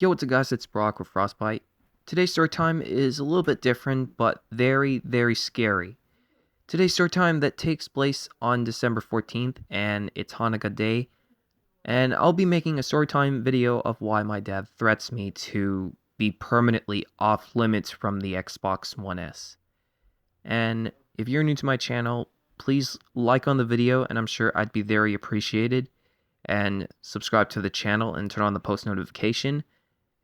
Yo, what's up guys, it's Brock with Frostbite. Today's story time is a little bit different, but very, very scary. Today's story time that takes place on December 14th, and it's Hanukkah Day, and I'll be making a story time video of why my dad threats me to be permanently off limits from the Xbox One S. And if you're new to my channel, please like on the video, and I'm sure I'd be very appreciated, and subscribe to the channel and turn on the post notification.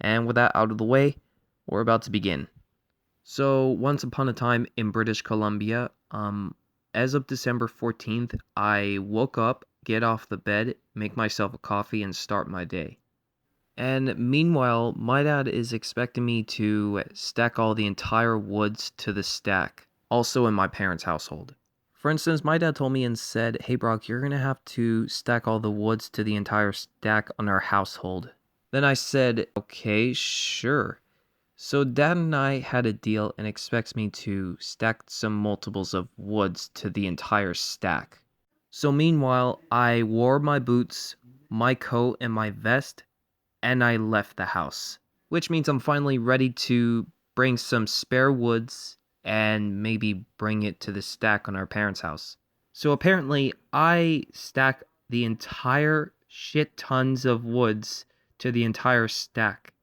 And with that out of the way, we're about to begin. So, once upon a time in British Columbia, as of December 14th, I woke up, get off the bed, make myself a coffee, and start my day. And meanwhile, my dad is expecting me to stack all the entire woods to the stack, also in my parents' household. For instance, my dad told me and said, "Hey Brock, you're gonna have to stack all the woods to the entire stack on our household." Then I said, "Okay, sure." So Dad and I had a deal and expects me to stack some multiples of woods to the entire stack. So meanwhile, I wore my boots, my coat, and my vest, and I left the house. Which means I'm finally ready to bring some spare woods and maybe bring it to the stack on our parents' house. So apparently, I stack the entire shit tons of woods to the entire stack.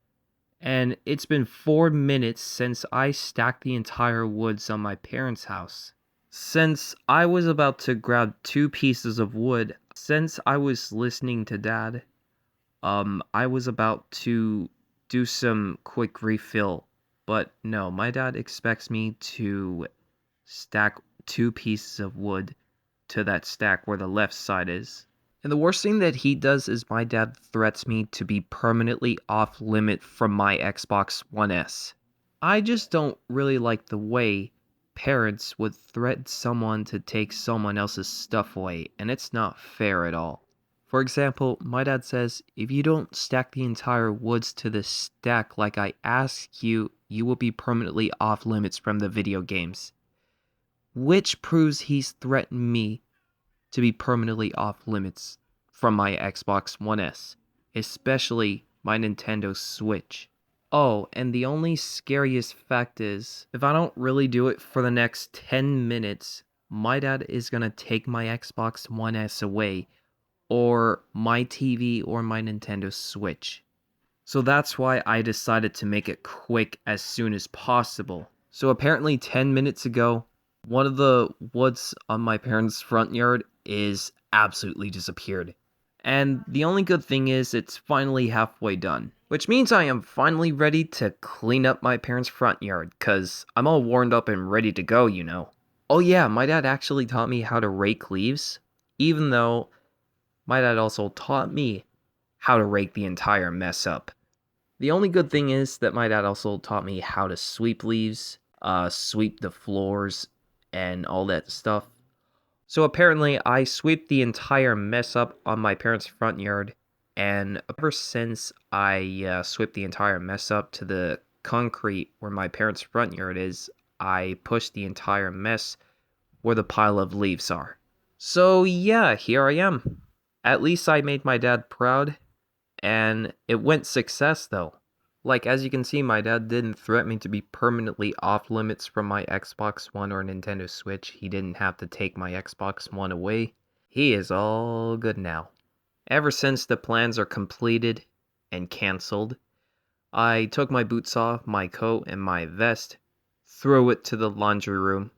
And it's been 4 minutes since I stacked the entire woods on my parents' house. Since I was about to grab 2 pieces of wood, since I was listening to Dad, I was about to do some quick refill. But no, my dad expects me to stack 2 pieces of wood to that stack where the left side is. And the worst thing that he does is my dad threats me to be permanently off limit from my Xbox One S. I just don't really like the way parents would threaten someone to take someone else's stuff away, and it's not fair at all. For example, my dad says, "If you don't stack the entire woods to the stack like I ask you, you will be permanently off limits from the video games." Which proves he's threatened me to be permanently off limits from my Xbox One S, especially my Nintendo Switch. Oh, and the only scariest fact is, if I don't really do it for the next 10 minutes, my dad is gonna take my Xbox One S away, or my TV or my Nintendo Switch. So that's why I decided to make it quick as soon as possible. So apparently 10 minutes ago, one of the woods on my parents' front yard is absolutely disappeared. And the only good thing is it's finally halfway done. Which means I am finally ready to clean up my parents' front yard, cause I'm all warmed up and ready to go, you know. Oh yeah, my dad actually taught me how to rake leaves, even though my dad also taught me how to rake the entire mess up. The only good thing is that my dad also taught me how to sweep leaves, sweep the floors, and all that stuff. So apparently, I sweep the entire mess up on my parents' front yard, and ever since I swept the entire mess up to the concrete where my parents' front yard is, I push the entire mess where the pile of leaves are. So yeah, here I am. At least I made my dad proud, and it went success though. Like, as you can see, my dad didn't threaten me to be permanently off limits from my Xbox One or Nintendo Switch. He didn't have to take my Xbox One away. He is all good now. Ever since the plans are completed and cancelled, I took my boots off, my coat, and my vest, throw it to the laundry room,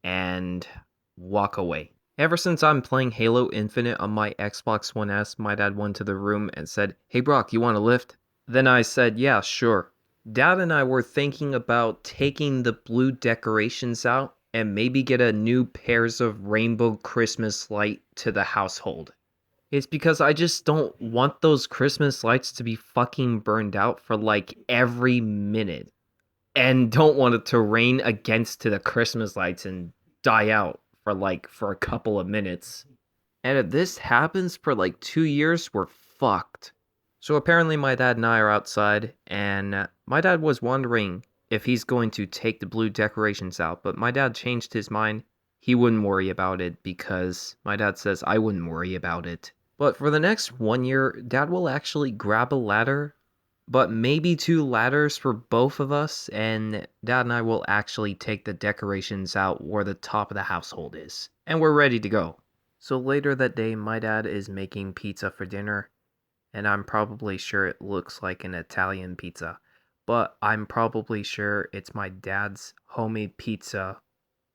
and walk away. Ever since I'm playing Halo Infinite on my Xbox One S, my dad went to the room and said, "Hey Brock, you want a lift?" Then I said, "Yeah, sure." Dad and I were thinking about taking the blue decorations out and maybe get a new pairs of rainbow Christmas light to the household. It's because I just don't want those Christmas lights to be fucking burned out for like every minute. And don't want it to rain against to the Christmas lights and die out for a couple of minutes. And if this happens for like 2 years, we're fucked. So apparently my dad and I are outside, and my dad was wondering if he's going to take the blue decorations out, but my dad changed his mind. He wouldn't worry about it because my dad says I wouldn't worry about it. But for the next 1 year, Dad will actually grab a ladder, but maybe 2 ladders for both of us, and Dad and I will actually take the decorations out where the top of the household is, and we're ready to go. So later that day, my dad is making pizza for dinner, and I'm probably sure it looks like an Italian pizza, but I'm probably sure it's my dad's homemade pizza,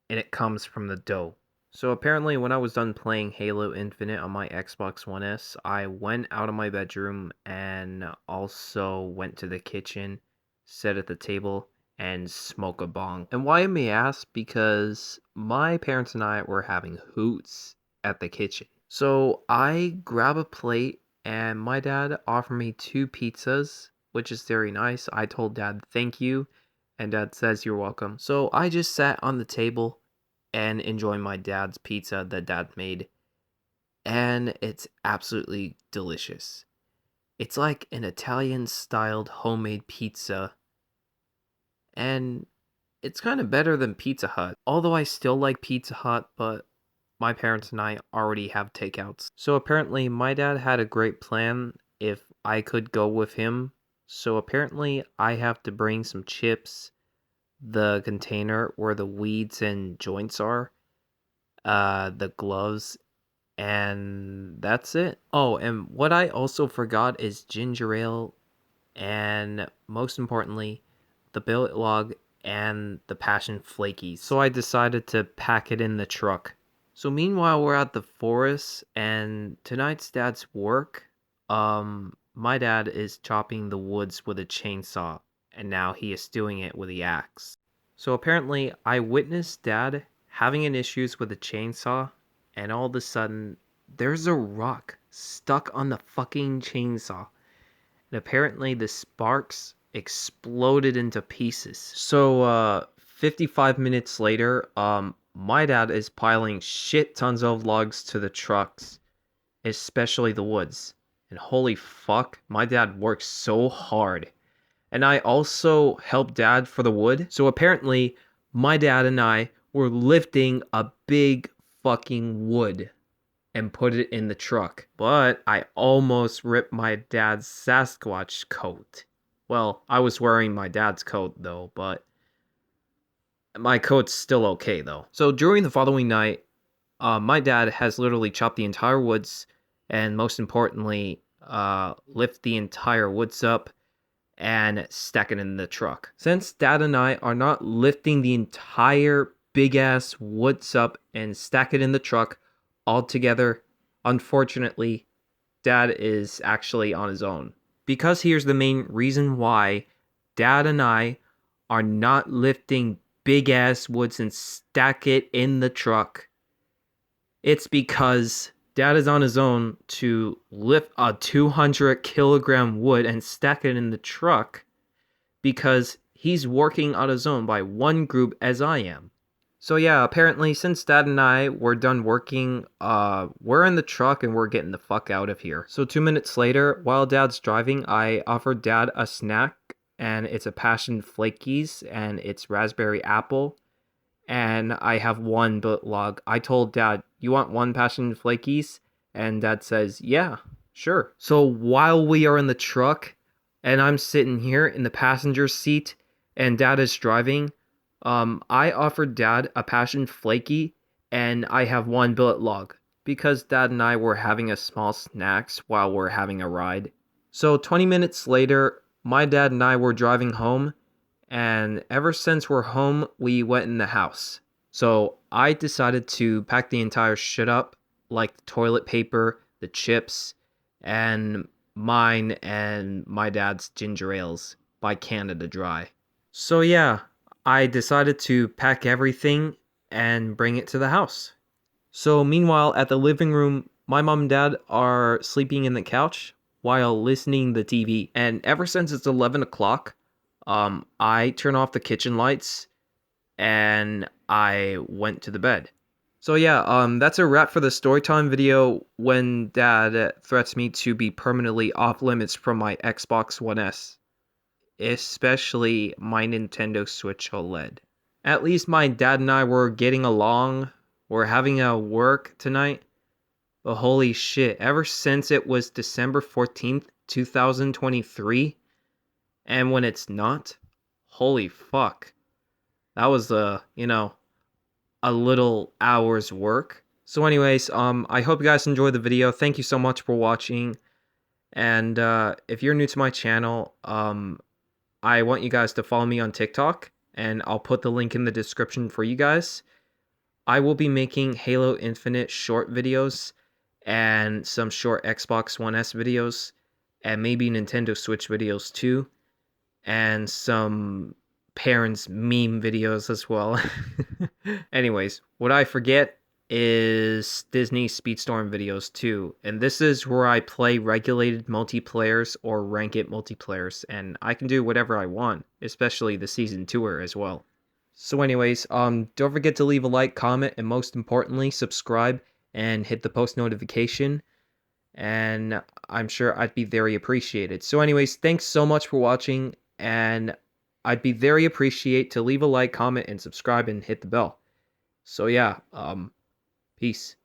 and it comes from the dough. So apparently when I was done playing Halo Infinite on my Xbox One S, I went out of my bedroom and also went to the kitchen, sat at the table, and smoke a bong. And why, you may ask? Because my parents and I were having hoots at the kitchen. So I grab a plate and my dad offered me 2 pizzas, which is very nice. I told Dad thank you, and Dad says you're welcome. So I just sat on the table and enjoy my dad's pizza that Dad made, and it's absolutely delicious. It's like an Italian styled homemade pizza, and it's kind of better than Pizza Hut. Although I still like Pizza Hut, but my parents and I already have takeouts. So apparently my dad had a great plan if I could go with him. So apparently I have to bring some chips, the container where the weeds and joints are, the gloves, and that's it. Oh, and what I also forgot is ginger ale, and most importantly, the billet log and the passion flakies. So I decided to pack it in the truck. So meanwhile, we're at the forest, and tonight's dad's work. My dad is chopping the woods with a chainsaw, and now he is doing it with the axe. So apparently, I witnessed Dad having an issues with a chainsaw, and all of a sudden, there's a rock stuck on the fucking chainsaw. And apparently, the sparks exploded into pieces. So, 55 minutes later, my dad is piling shit tons of logs to the trucks, especially the woods. And holy fuck, my dad works so hard. And I also helped Dad for the wood. So apparently, my dad and I were lifting a big fucking wood and put it in the truck. But I almost ripped my dad's Sasquatch coat. Well, I was wearing my dad's coat though, but my coat's still okay though. So during the following night, my dad has literally chopped the entire woods, and most importantly, lift the entire woods up and stack it in the truck. Since Dad and I are not lifting the entire big ass woods up and stack it in the truck all together, unfortunately, Dad is actually on his own. Because here's the main reason why Dad and I are not lifting big ass woods and stack it in the truck. It's because Dad is on his own to lift a 200 kilogram wood and stack it in the truck because he's working on his own by one group as I am. So yeah, apparently since Dad and I were done working, we're in the truck and we're getting the fuck out of here. So 2 minutes later, while Dad's driving, I offered Dad a snack, and it's a passion flakies and it's raspberry apple. And I have one billet log. I told Dad, you want one passion flakies? And Dad says, yeah, sure. So while we are in the truck and I'm sitting here in the passenger seat and Dad is driving, I offered Dad a passion flaky and I have one billet log because Dad and I were having a small snacks while we're having a ride. So 20 minutes later, my dad and I were driving home, and ever since we're home, we went in the house. So I decided to pack the entire shit up, like the toilet paper, the chips, and mine and my dad's ginger ales by Canada Dry. So yeah, I decided to pack everything and bring it to the house. So meanwhile, at the living room, my mom and dad are sleeping in the couch while listening to the TV. And ever since it's 11 o'clock, I turn off the kitchen lights and I went to the bed. So yeah, that's a wrap for the Storytime video when Dad threats me to be permanently off limits from my Xbox One S, especially my Nintendo Switch OLED. At least my dad and I were getting along. We're having a work tonight. But holy shit, ever since it was December 14th, 2023, And when it's not, holy fuck. That was a little hour's work. So anyways, I hope you guys enjoyed the video. Thank you so much for watching. And if you're new to my channel, I want you guys to follow me on TikTok, and I'll put the link in the description for you guys. I will be making Halo Infinite short videos and some short Xbox One S videos and maybe Nintendo Switch videos too, and some parents meme videos as well. Anyways, what I forget is Disney Speedstorm videos too, and this is where I play regulated multiplayers or rank it multiplayers, and I can do whatever I want, especially the season tour as well. So anyways, don't forget to leave a like, comment, and most importantly, subscribe and hit the post notification, and I'm sure I'd be very appreciated. So anyways, thanks so much for watching, and I'd be very appreciate to leave a like, comment, and subscribe and hit the bell. So yeah, peace.